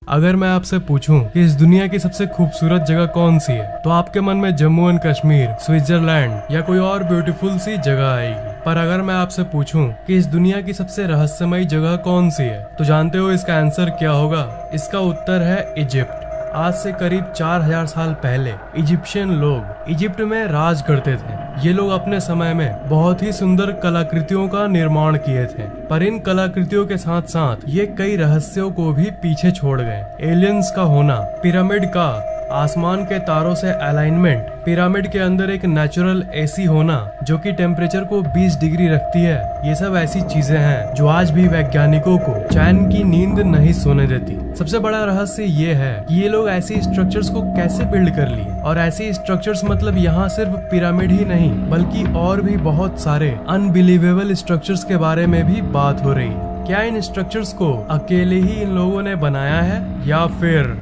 अगर मैं आपसे पूछूं कि इस दुनिया की सबसे खूबसूरत जगह कौन सी है, तो आपके मन में जम्मू एंड कश्मीर, स्विट्जरलैंड या कोई और ब्यूटीफुल सी जगह आएगी। पर अगर मैं आपसे पूछूं कि इस दुनिया की सबसे रहस्यमयी जगह कौन सी है, तो जानते हो इसका आंसर क्या होगा? इसका उत्तर है इजिप्ट। आज से करीब 4000 साल पहले इजिप्शियन लोग इजिप्ट में राज करते थे। ये लोग अपने समय में बहुत ही सुंदर कलाकृतियों का निर्माण किए थे, पर इन कलाकृतियों के साथ साथ ये कई रहस्यों को भी पीछे छोड़ गए। एलियंस का होना, पिरामिड का आसमान के तारों से अलाइनमेंट, पिरामिड के अंदर एक नेचुरल एसी होना जो कि टेम्परेचर को 20 डिग्री रखती है, ये सब ऐसी चीजें हैं जो आज भी वैज्ञानिकों को चैन की नींद नहीं सोने देती। सबसे बड़ा रहस्य ये है कि ये लोग ऐसी स्ट्रक्चर्स को कैसे बिल्ड कर लिए, और ऐसी स्ट्रक्चर्स मतलब यहाँ सिर्फ पिरामिड ही नहीं बल्कि और भी बहुत सारे अनबिलीवेबल स्ट्रक्चर्स के बारे में भी बात हो रही है। क्या इन स्ट्रक्चर्स को अकेले ही इन लोगों ने बनाया है, या फिर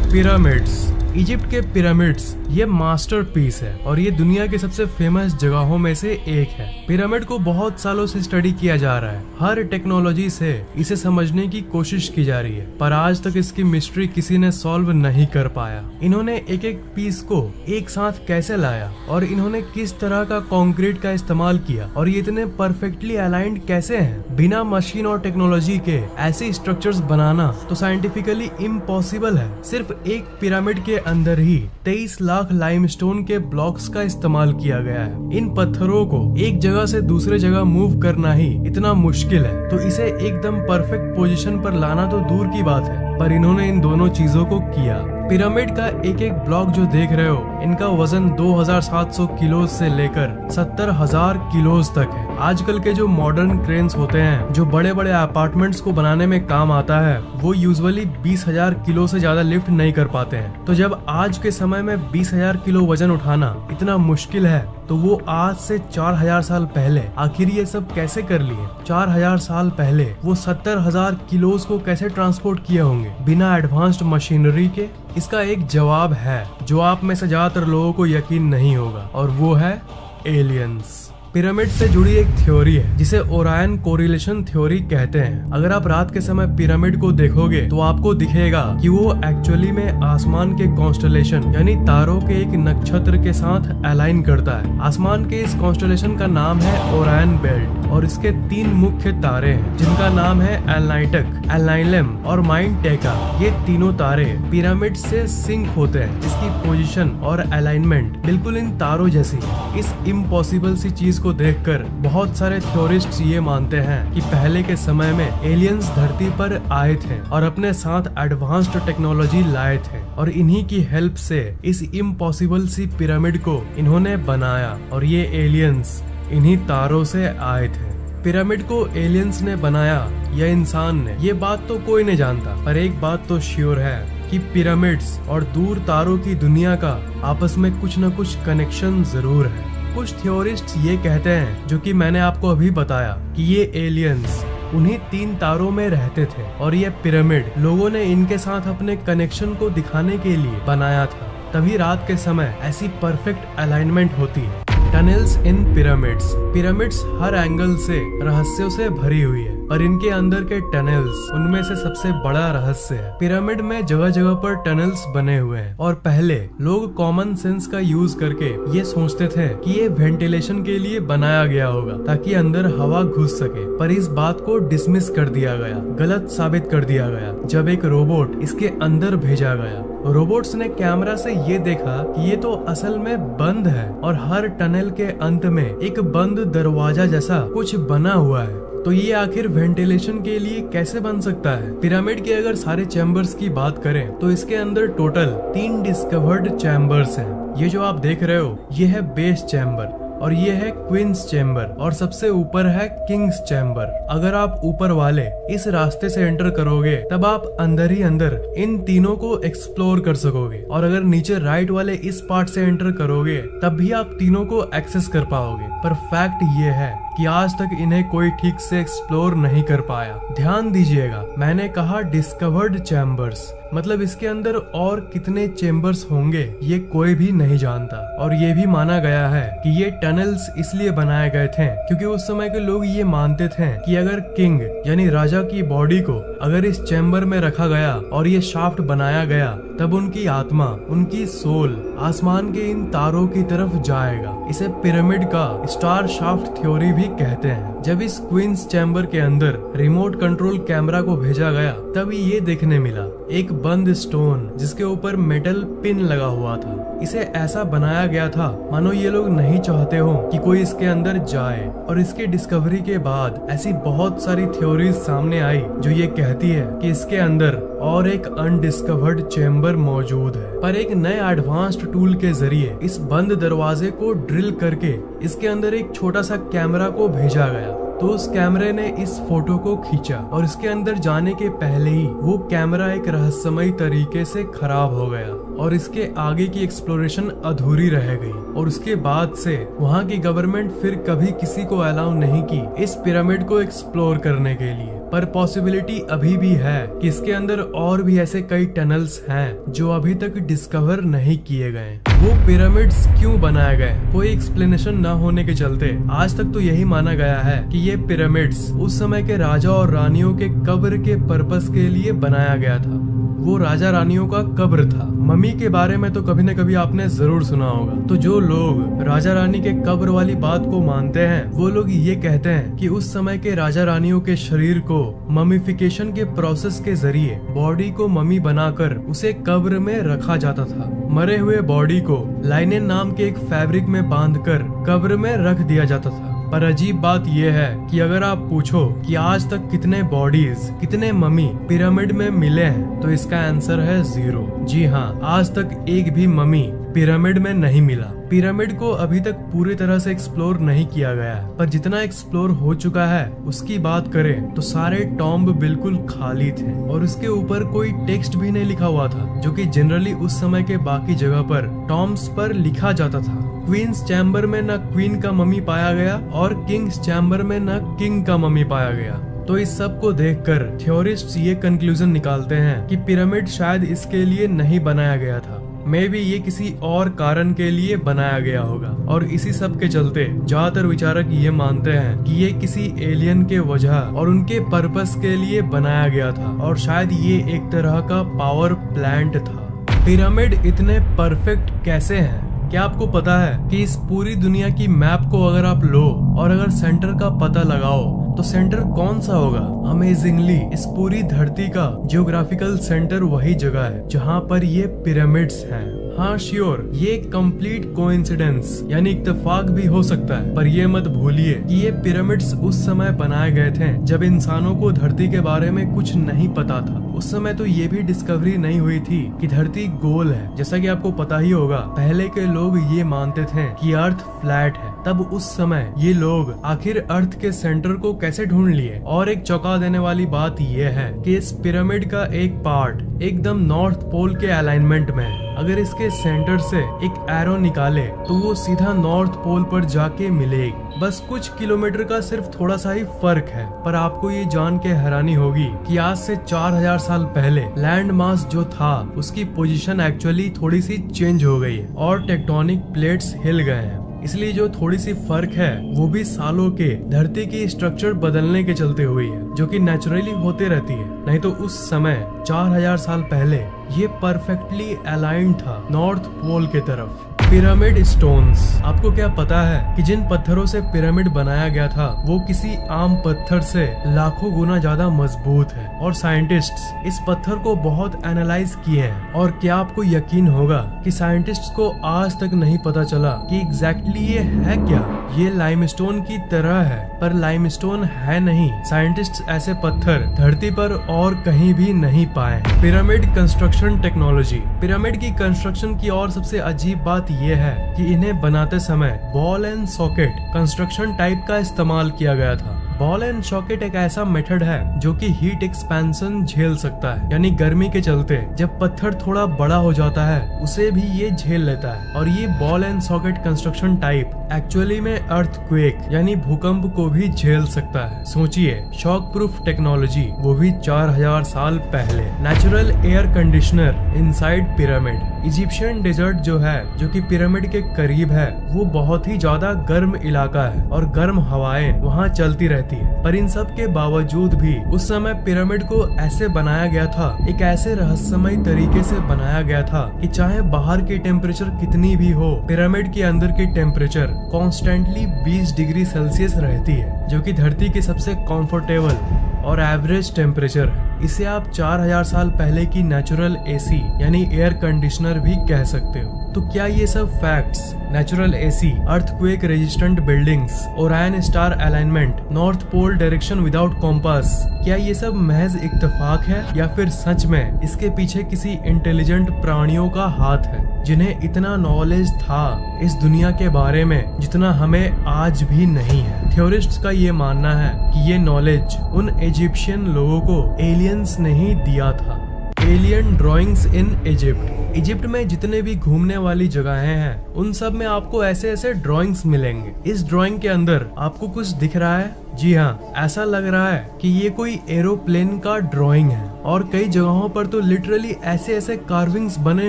पिरामिड्स? इजिप्ट के पिरामिड्स ये मास्टरपीस है और ये दुनिया की सबसे फेमस जगहों में से एक है। पिरामिड को बहुत सालों से स्टडी किया जा रहा है, हर टेक्नोलॉजी से इसे समझने की कोशिश की जा रही है, पर आज तक इसकी मिस्ट्री किसी ने सॉल्व नहीं कर पाया। इन्होंने एक एक पीस को एक साथ कैसे लाया, और इन्होंने किस तरह का कंक्रीट का इस्तेमाल किया, और ये इतने परफेक्टली अलाइंड कैसे हैं? बिना मशीन और टेक्नोलॉजी के ऐसे स्ट्रक्चर्स बनाना तो साइंटिफिकली इम्पॉसिबल है। सिर्फ एक पिरामिड के अंदर ही 23 लाख लाइमस्टोन के ब्लॉक्स का इस्तेमाल किया गया है। इन पत्थरों को एक जगह से दूसरे जगह मूव करना ही इतना मुश्किल है, तो इसे एकदम परफेक्ट पोजीशन पर लाना तो दूर की बात है, पर इन्होंने इन दोनों चीजों को किया। पिरामिड का एक एक ब्लॉक जो देख रहे हो, इनका वजन 2700 किलो से लेकर 70,000 किलो तक है। आजकल के जो मॉडर्न क्रेन्स होते हैं जो बड़े बड़े अपार्टमेंट्स को बनाने में काम आता है, वो यूजुअली 20,000 किलो से ज्यादा लिफ्ट नहीं कर पाते हैं। तो जब आज के समय में 20,000 किलो वजन उठाना इतना मुश्किल है, तो वो आज से 4000 साल पहले आखिर ये सब कैसे कर लिए? 4000 साल पहले वो 70,000 किलोज को कैसे ट्रांसपोर्ट किए होंगे बिना एडवांस्ड मशीनरी के? इसका एक जवाब है जो आप में से ज्यादातर लोगों को यकीन नहीं होगा, और वो है एलियंस। पिरामिड से जुड़ी एक थ्योरी है जिसे ओरायन कोरिलेशन थ्योरी कहते हैं। अगर आप रात के समय पिरामिड को देखोगे तो आपको दिखेगा कि वो एक्चुअली में आसमान के कॉन्स्टलेशन यानी तारों के एक नक्षत्र के साथ अलाइन करता है। आसमान के इस कॉन्स्टलेशन का नाम है ओरायन बेल्ट, और इसके 3 मुख्य तारे हैं जिनका नाम है एलनाइटक, एलनाइलम और माइंड टेका। ये तीनों तारे पिरामिड से सिंक होते हैं। इसकी पोजीशन और अलाइनमेंट बिल्कुल इन तारों जैसी है। इस इम्पॉसिबल सी चीज को देखकर बहुत सारे थ्योरिस्ट्स ये मानते हैं कि पहले के समय में एलियंस धरती पर आए थे और अपने साथ एडवांस्ड टेक्नोलॉजी लाए थे, और इन्हीं की हेल्प से इस इम्पॉसिबल सी पिरामिड को इन्होंने बनाया, और ये एलियंस इन्हीं तारों से आए थे। पिरामिड को एलियंस ने बनाया या इंसान ने, ये बात तो कोई नहीं जानता, पर एक बात तो श्योर है कि पिरामिड्स और दूर तारों की दुनिया का आपस में कुछ न कुछ कनेक्शन जरूर है। कुछ थ्योरिस्ट्स ये कहते हैं, जो कि मैंने आपको अभी बताया, कि ये एलियंस उन्हीं 3 तारों में रहते थे, और ये पिरामिड लोगों ने इनके साथ अपने कनेक्शन को दिखाने के लिए बनाया था। तभी रात के समय ऐसी परफेक्ट अलाइनमेंट होती है। टनल्स इन पिरामिड्स। पिरामिड्स हर एंगल से रहस्यों से भरी हुई है, और इनके अंदर के टनल्स उनमें से सबसे बड़ा रहस्य है। पिरामिड में जगह जगह पर टनल्स बने हुए हैं, और पहले लोग कॉमन सेंस का यूज करके ये सोचते थे कि ये वेंटिलेशन के लिए बनाया गया होगा ताकि अंदर हवा घुस सके, पर इस बात को डिसमिस कर दिया गया, गलत साबित कर दिया गया जब एक रोबोट इसके अंदर भेजा गया। रोबोट्स ने कैमरा से ये देखा कि ये तो असल में बंद है, और हर टनल के अंत में एक बंद दरवाजा जैसा कुछ बना हुआ है। तो ये आखिर वेंटिलेशन के लिए कैसे बन सकता है? पिरामिड के अगर सारे चैम्बर्स की बात करें तो इसके अंदर टोटल 3 डिस्कवर्ड चैम्बर्स हैं। ये जो आप देख रहे हो ये है बेस चैम्बर, और ये है क्वींस चैम्बर, और सबसे ऊपर है किंग्स चैम्बर। अगर आप ऊपर वाले इस रास्ते से एंटर करोगे तब आप अंदर ही अंदर इन तीनों को एक्सप्लोर कर सकोगे, और अगर नीचे राइट वाले इस पार्ट से एंटर करोगे तब भी आप तीनों को एक्सेस कर पाओगे। पर फैक्ट ये है कि आज तक इन्हें कोई ठीक से एक्सप्लोर नहीं कर पाया। ध्यान दीजिएगा, मैंने कहा डिस्कवर्ड चैम्बर्स, मतलब इसके अंदर और कितने चेम्बर्स होंगे ये कोई भी नहीं जानता। और ये भी माना गया है कि ये टनल्स इसलिए बनाए गए थे क्योंकि उस समय के लोग ये मानते थे कि अगर किंग यानी राजा की बॉडी को अगर इस चैम्बर में रखा गया और ये शाफ्ट बनाया गया तब उनकी आत्मा, उनकी सोल आसमान के इन तारों की तरफ जाएगा। इसे पिरामिड का स्टार शाफ्ट थ्योरी भी कहते हैं। जब इस क्वींस चैम्बर के अंदर रिमोट कंट्रोल कैमरा को भेजा गया तब ये देखने मिला एक बंद स्टोन जिसके ऊपर मेटल पिन लगा हुआ था। इसे ऐसा बनाया गया था मानो ये लोग नहीं चाहते हो कि कोई इसके अंदर जाए। और इसके डिस्कवरी के बाद ऐसी बहुत सारी थ्योरीज सामने आई जो ये कहती है कि इसके अंदर और एक अनडिस्कवर्ड चैम्बर मौजूद है। पर एक नए एडवांस्ड टूल के जरिए इस बंद दरवाजे को ड्रिल करके इसके अंदर एक छोटा सा कैमरा को भेजा गया। तो उस कैमरे ने इस फोटो को खींचा और इसके अंदर जाने के पहले ही वो कैमरा एक रहस्यमयी तरीके से खराब हो गया और इसके आगे की एक्सप्लोरेशन अधूरी रह गई। और उसके बाद से वहाँ की गवर्नमेंट फिर कभी किसी को अलाउ नहीं की इस पिरामिड को एक्सप्लोर करने के लिए। पर पॉसिबिलिटी अभी भी है कि इसके अंदर और भी ऐसे कई टनल्स हैं जो अभी तक डिस्कवर नहीं किए गए। वो पिरामिड्स क्यों बनाए गए कोई एक्सप्लेनेशन न होने के चलते आज तक तो यही माना गया है कि ये पिरामिड्स उस समय के राजा और रानियों के कब्र के पर्पस के लिए बनाया गया था। वो राजा रानियों का कब्र था। मम्मी के बारे में तो कभी न कभी आपने जरूर सुना होगा। तो जो लोग राजा रानी के कब्र वाली बात को मानते हैं वो लोग ये कहते हैं कि उस समय के राजा रानियों के शरीर को ममीफिकेशन के प्रोसेस के जरिए बॉडी को मम्मी बनाकर उसे कब्र में रखा जाता था। मरे हुए बॉडी को लाइनेन नाम के एक फैब्रिक में बांधकर कब्र में रख दिया जाता था। पर अजीब बात यह है कि अगर आप पूछो कि आज तक कितने बॉडीज, कितने मम्मी पिरामिड में मिले हैं तो इसका आंसर है 0। जी हाँ, आज तक एक भी मम्मी पिरामिड में नहीं मिला। पिरामिड को अभी तक पूरी तरह से एक्सप्लोर नहीं किया गया है, पर जितना एक्सप्लोर हो चुका है उसकी बात करें तो सारे टॉम्ब बिल्कुल खाली थे और उसके ऊपर कोई टेक्स्ट भी नहीं लिखा हुआ था जो कि जनरली उस समय के बाकी जगह पर टॉम्ब्स पर लिखा जाता था। क्वींस चैम्बर में न क्वीन का मम्मी पाया गया और किंग्स चैम्बर में न किंग का मम्मी पाया गया। तो इस सब को देखकर थ्योरिस्ट्स ये कंक्लूजन निकालते हैं कि पिरामिड शायद इसके लिए नहीं बनाया गया था। मे बी ये किसी और कारण के लिए बनाया गया होगा। और इसी सब के चलते ज्यादातर विचारक ये मानते हैं कि ये किसी एलियन के वजह और उनके पर्पस के लिए बनाया गया था और शायद ये एक तरह का पावर प्लांट था। पिरामिड इतने परफेक्ट कैसे हैं? क्या आपको पता है कि इस पूरी दुनिया की मैप को अगर आप लो और अगर सेंटर का पता लगाओ तो सेंटर कौन सा होगा? अमेजिंगली इस पूरी धरती का जियोग्राफिकल सेंटर वही जगह है जहाँ पर ये पिरामिड्स हैं। हाँ श्योर, ये कंप्लीट कोइंसिडेंस यानी इत्तेफाक भी हो सकता है, पर ये मत भूलिए कि ये पिरामिड्स उस समय बनाए गए थे जब इंसानों को धरती के बारे में कुछ नहीं पता था। उस समय तो ये भी डिस्कवरी नहीं हुई थी कि धरती गोल है। जैसा कि आपको पता ही होगा, पहले के लोग ये मानते थे कि अर्थ फ्लैट है। तब उस समय ये लोग आखिर अर्थ के सेंटर को कैसे ढूंढ लिए? और एक चौंका देने वाली बात ये है कि इस पिरामिड का एक पार्ट एकदम नॉर्थ पोल के अलाइनमेंट में है। अगर इसके सेंटर से एक एरो निकाले तो वो सीधा नॉर्थ पोल पर जाके मिलेगी। बस कुछ किलोमीटर का सिर्फ थोड़ा सा ही फर्क है। पर आपको ये जान के हैरानी होगी कि आज से 4000 साल पहले लैंड मास जो था उसकी पोजीशन एक्चुअली थोड़ी सी चेंज हो गई है और टेक्टोनिक प्लेट्स हिल गए हैं। इसलिए जो थोड़ी सी फर्क है वो भी सालों के धरती की स्ट्रक्चर बदलने के चलते हुई है, जो कि नेचुरली होते रहती है। नहीं तो उस समय 4000 साल पहले ये परफेक्टली अलाइंड था नॉर्थ पोल के तरफ। पिरामिड स्टोन्स, आपको क्या पता है कि जिन पत्थरों से पिरामिड बनाया गया था वो किसी आम पत्थर से लाखों गुना ज्यादा मजबूत है। और साइंटिस्ट्स इस पत्थर को बहुत एनालाइज किए हैं। और क्या आपको यकीन होगा कि साइंटिस्ट्स को आज तक नहीं पता चला कि एग्जैक्टली ये है क्या? ये लाइमस्टोन की तरह है पर लाइमस्टोन है नहीं। साइंटिस्ट्स ऐसे पत्थर धरती पर और कहीं भी नहीं पाए। पिरामिड कंस्ट्रक्शन टेक्नोलॉजी, पिरामिड की कंस्ट्रक्शन की और सबसे अजीब बात ये है कि इन्हें बनाते समय ball and socket construction type का इस्तेमाल किया गया था, बॉल एंड सॉकेट एक ऐसा मेथड है जो कि हीट एक्सपेंशन झेल सकता है, यानी गर्मी के चलते जब पत्थर थोड़ा बड़ा हो जाता है उसे भी ये झेल लेता है। और ये ball and socket construction type actually में अर्थक्वेक यानी भूकंप को भी झेल सकता है। सोचिए, शॉक प्रूफ टेक्नोलॉजी, वो भी 4000 साल पहले। Natural air conditioner inside pyramid. Egyptian desert जो है, जो कि पिरामिड के करीब है, वो बहुत ही ज्यादा गर्म इलाका है और गर्म हवाएं वहाँ चलती रहती है। पर इन सब के बावजूद भी उस समय पिरामिड को ऐसे बनाया गया था, एक ऐसे रहस्यमय तरीके से बनाया गया था कि चाहे बाहर की टेम्परेचर कितनी भी हो, पिरामिड के अंदर की टेम्परेचर कॉन्स्टेंटली 20 डिग्री सेल्सियस रहती है, जो कि धरती की सबसे कंफर्टेबल और एवरेज टेम्परेचर है। इसे आप 4000 साल पहले की नेचुरल एसी यानी एयर कंडीशनर भी कह सकते हो। तो क्या ये सब facts, natural AC, earthquake resistant buildings, Orion star alignment, north pole direction without compass, क्या ये सब महज इत्तेफाक है या फिर सच में इसके पीछे किसी इंटेलिजेंट प्राणियों का हाथ है, जिन्हें इतना नॉलेज था इस दुनिया के बारे में जितना हमें आज भी नहीं है। थ्योरिस्ट्स का ये मानना है कि ये नॉलेज उन इजिप्शियन लोगों को एलियंस ने ही दिया था। Alien drawings in Egypt. Egypt में जितने भी घूमने वाली जगहें हैं, उन सब में आपको ऐसे ऐसे ड्राइंग्स मिलेंगे। इस ड्राइंग के अंदर आपको कुछ दिख रहा है? जी हाँ, ऐसा लग रहा है कि ये कोई एरोप्लेन का ड्राइंग है। और कई जगहों पर तो लिटरली ऐसे ऐसे कार्विंग्स बने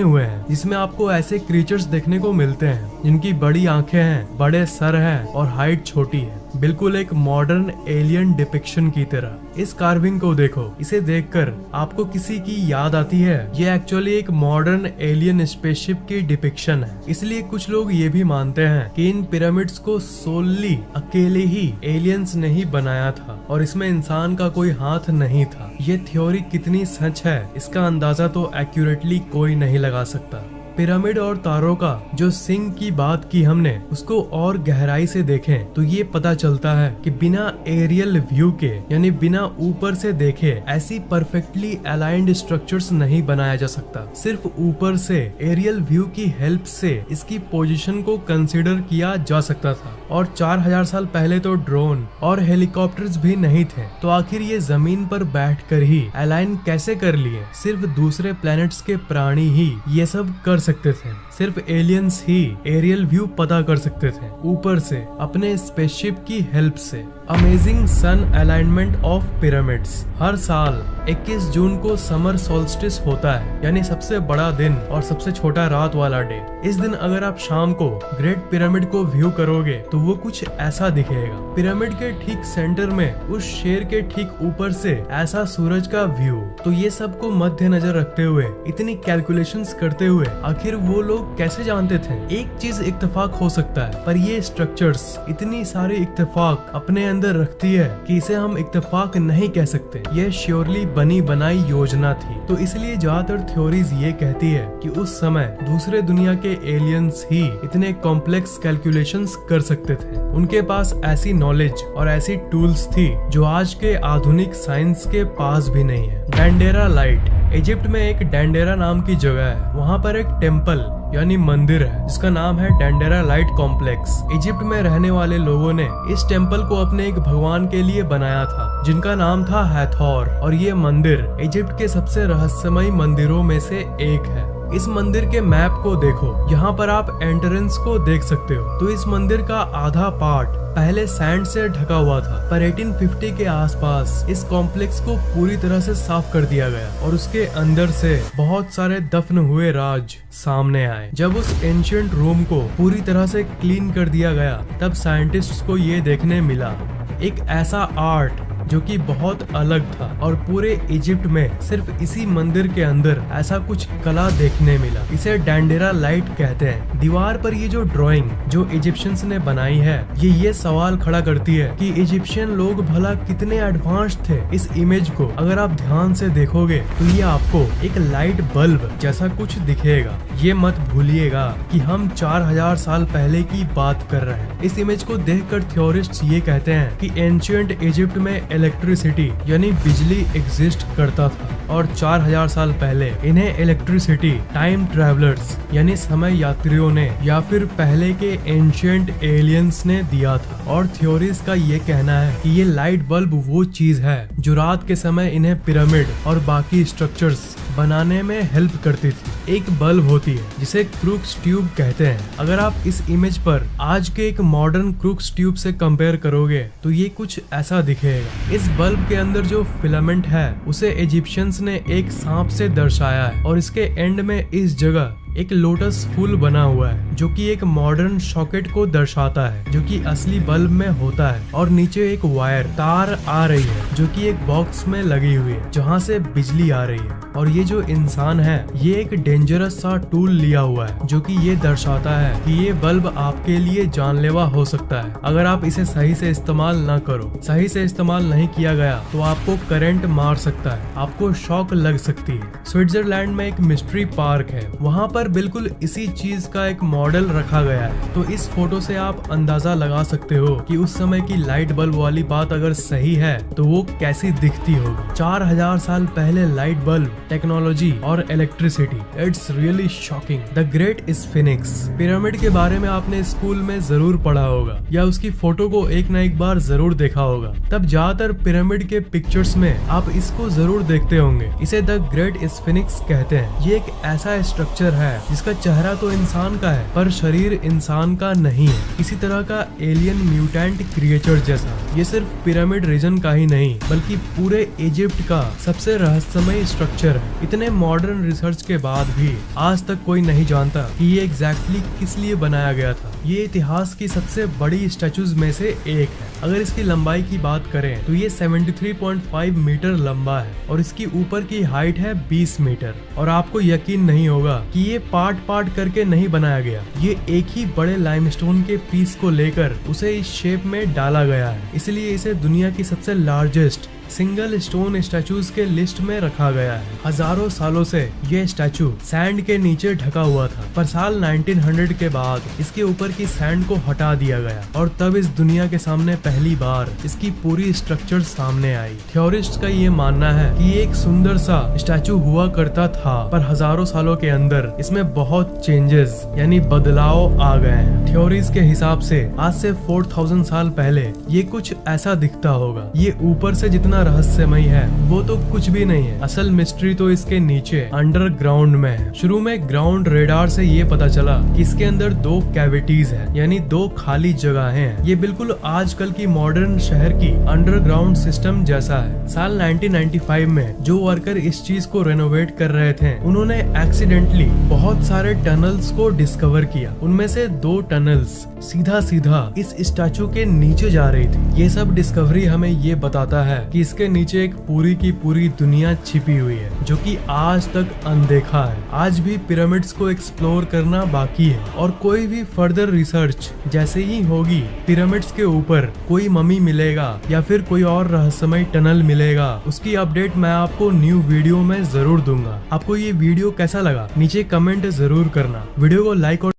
हुए हैं जिसमें आपको ऐसे क्रीचर्स देखने को मिलते हैं जिनकी बड़ी आंखें हैं, बड़े सर हैं और हाइट छोटी है, बिल्कुल एक मॉडर्न एलियन डिपिक्शन की तरह। इस कार्विंग को देखो, इसे देखकर आपको किसी की याद आती है? ये एक्चुअली एक मॉडर्न एलियन स्पेसशिप की डिपिक्शन है। इसलिए कुछ लोग ये भी मानते हैं कि इन पिरामिड्स को सोलली अकेले ही एलियंस ने ही बनाया था और इसमें इंसान का कोई हाथ नहीं था। ये थ्योरी कितनी सच है इसका अंदाजा तो एक्यूरेटली कोई नहीं लगा सकता। पिरामिड और तारों का जो सिंक की बात की हमने, उसको और गहराई से देखें तो ये पता चलता है कि बिना एरियल व्यू के, यानी बिना ऊपर से देखे, ऐसी परफेक्टली अलाइंड स्ट्रक्चर्स नहीं बनाया जा सकता। सिर्फ ऊपर से एरियल व्यू की हेल्प से इसकी पोजीशन को कंसीडर किया जा सकता था। और 4000 साल पहले तो ड्रोन और हेलीकॉप्टर्स भी नहीं थे, तो आखिर ये जमीन पर बैठकर ही अलाइन कैसे कर लिए? सिर्फ दूसरे प्लैनेट्स के प्राणी ही ये सब कर सकते थे। सिर्फ एलियंस ही एरियल व्यू पता कर सकते थे ऊपर से अपने स्पेसशिप की हेल्प से। Amazing sun alignment of pyramids. हर साल 21 जून को समर सोल्स्टिस होता है, यानी सबसे बड़ा दिन और सबसे छोटा रात वाला डे। इस दिन अगर आप शाम को ग्रेट पिरामिड को व्यू करोगे तो वो कुछ ऐसा दिखेगा। पिरामिड के ठीक सेंटर में उस शेर के ठीक ऊपर से ऐसा सूरज का व्यू। तो ये सब को मद्देनजर रखते हुए, इतनी कैलकुलेशंस करते हुए, आखिर वो लोग कैसे जानते थे? एक चीज इत्तेफाक हो सकता है, पर ये स्ट्रक्चर्स इतनी सारी इत्तेफाक अपने अंदर रखती है कि इसे हम इत्तेफाक नहीं कह सकते। ये श्योरली बनी बनाई योजना थी। तो इसलिए ज्यादातर थ्योरीज ये कहती है कि उस समय दूसरे दुनिया के एलियंस ही इतने कॉम्प्लेक्स कैलकुलेशंस कर सकते थे। उनके पास ऐसी नॉलेज और ऐसी टूल्स थी जो आज के आधुनिक साइंस के पास भी नहीं है। डैंडेरा लाइट। इजिप्ट में एक डैंडेरा नाम की जगह है। वहाँ पर एक टेम्पल यानी मंदिर है जिसका नाम है डैंडेरा लाइट कॉम्प्लेक्स। इजिप्ट में रहने वाले लोगों ने इस टेम्पल को अपने एक भगवान के लिए बनाया था जिनका नाम था हैथोर। और ये मंदिर इजिप्ट के सबसे रहस्यमय मंदिरों में से एक है। इस मंदिर के मैप को देखो, यहाँ पर आप एंट्रेंस को देख सकते हो। तो इस मंदिर का आधा पार्ट पहले सैंड से ढका हुआ था, पर 1850 के आसपास इस कॉम्प्लेक्स को पूरी तरह से साफ कर दिया गया और उसके अंदर से बहुत सारे दफन हुए राज सामने आए। जब उस एंशिएंट रूम को पूरी तरह से क्लीन कर दिया गया, तब साइंटिस्ट्स को ये देखने मिला एक ऐसा आर्ट जो कि बहुत अलग था और पूरे इजिप्ट में सिर्फ इसी मंदिर के अंदर ऐसा कुछ कला देखने मिला। इसे डैंडेरा लाइट कहते हैं। दीवार पर ये जो ड्राइंग जो इजिप्शियंस ने बनाई है, ये सवाल खड़ा करती है कि इजिप्शियन लोग भला कितने एडवांस थे। इस इमेज को अगर आप ध्यान से देखोगे तो ये आपको एक लाइट बल्ब जैसा कुछ दिखेगा। ये मत भूलिएगा कि हम 4000 साल पहले की बात कर रहे हैं। इस इमेज को देखकर थ्योरिस्ट्स ये कहते हैं कि एंशिएंट इजिप्ट में इलेक्ट्रिसिटी यानी बिजली एग्जिस्ट करता था और 4000 साल पहले इन्हें इलेक्ट्रिसिटी टाइम ट्रैवलर्स यानी समय यात्रियों ने या फिर पहले के एंशिएंट एलियंस ने दिया था। और थ्योरीज का ये कहना है कि ये लाइट बल्ब वो चीज है जो रात के समय इन्हें पिरामिड और बाकी स्ट्रक्चर्स बनाने में हेल्प करती थी। एक बल्ब होती है जिसे क्रूक्स ट्यूब कहते हैं। अगर आप इस इमेज पर आज के एक मॉडर्न क्रूक्स ट्यूब से कंपेयर करोगे तो ये कुछ ऐसा दिखेगा। इस बल्ब के अंदर जो फिलामेंट है उसे इजिप्शियंस ने एक सांप से दर्शाया है और इसके एंड में इस जगह एक लोटस फूल बना हुआ है जो कि एक मॉडर्न सॉकेट को दर्शाता है जो कि असली बल्ब में होता है। और नीचे एक वायर तार आ रही है जो कि एक बॉक्स में लगी हुई है जहाँ से बिजली आ रही है। और ये जो इंसान है ये एक डेंजरस सा टूल लिया हुआ है जो कि ये दर्शाता है कि ये बल्ब आपके लिए जानलेवा हो सकता है अगर आप इसे सही से इस्तेमाल न करो। सही से इस्तेमाल नहीं किया गया तो आपको करंट मार सकता है, आपको शॉक लग सकती है। स्विट्जरलैंड में एक मिस्ट्री पार्क है, वहाँ पर बिल्कुल इसी चीज का एक मॉडल रखा गया है। तो इस फोटो से आप अंदाजा लगा सकते हो कि उस समय की लाइट बल्ब वाली बात अगर सही है तो वो कैसी दिखती होगी। 4000 साल पहले लाइट बल्ब, टेक्नोलॉजी और electricity, it's really shocking. The great sphinx pyramid के बारे में आपने स्कूल में जरूर पढ़ा होगा या उसकी फोटो को एक न एक बार जरूर देखा होगा। तब ज्यादातर पिरामिड के पिक्चर्स में आप इसको जरूर देखते होंगे। इसे द ग्रेट स्फिनिक्स कहते हैं। ये एक ऐसा स्ट्रक्चर है जिसका चेहरा तो इंसान का है पर शरीर इंसान का नहीं है, किसी तरह का एलियन म्यूटेंट क्रिएचर जैसा। ये सिर्फ पिरामिड रीजन का ही नहीं बल्कि पूरे इजिप्ट का सबसे रहस्यमय स्ट्रक्चर है। इतने मॉडर्न रिसर्च के बाद भी आज तक कोई नहीं जानता कि ये एग्जैक्टली किस लिए बनाया गया था। ये इतिहास की सबसे बड़ी स्टैचूज में से एक है। अगर इसकी लंबाई की बात करें तो ये 73.5 मीटर लंबा है और इसकी ऊपर की हाइट है 20 मीटर। और आपको यकीन नहीं होगा कि ये पार्ट पार्ट करके नहीं बनाया गया, ये एक ही बड़े लाइमस्टोन के पीस को लेकर उसे इस शेप में डाला गया है। इसलिए इसे दुनिया की सबसे लार्जेस्ट सिंगल स्टोन स्टैचूज के लिस्ट में रखा गया है। हजारों सालों से ये स्टैचू सैंड के नीचे ढका हुआ था पर साल 1900 के बाद इसके ऊपर की सैंड को हटा दिया गया और तब इस दुनिया के सामने पहली बार इसकी पूरी स्ट्रक्चर सामने आई। थ्योरिस्ट का ये मानना है कि ये एक सुंदर सा स्टैचू हुआ करता था पर हजारों सालों के अंदर इसमें बहुत चेंजेस यानी बदलाव आ गए हैं। थ्योरीज के हिसाब से आज से 4000 साल पहले ये कुछ ऐसा दिखता होगा। ये ऊपर से जितना रहस्यमय है वो तो कुछ भी नहीं है, असल मिस्ट्री तो इसके नीचे अंडरग्राउंड में है। शुरू में ग्राउंड रेडार से ये पता चला कि इसके अंदर 2 कैविटीज है यानी 2 खाली जगहें हैं। ये बिल्कुल आजकल की मॉडर्न शहर की अंडरग्राउंड सिस्टम जैसा है। साल 1995 में जो वर्कर इस चीज को रेनोवेट कर रहे थे उन्होंने एक्सीडेंटली बहुत सारे टनल्स को डिस्कवर किया। उनमें से 2 टनल्स सीधा सीधा इस स्टैचू के नीचे जा रही थी। ये सब डिस्कवरी हमें ये बताता है कि इसके नीचे एक पूरी की पूरी दुनिया छिपी हुई है जो कि आज तक अनदेखा है। आज भी पिरामिड्स को एक्सप्लोर करना बाकी है और कोई भी फर्दर रिसर्च जैसे ही होगी पिरामिड्स के ऊपर कोई ममी मिलेगा या फिर कोई और रहस्यमय टनल मिलेगा उसकी अपडेट मैं आपको न्यू वीडियो में जरूर दूंगा। आपको ये वीडियो कैसा लगा नीचे कमेंट जरूर करना। वीडियो को लाइक और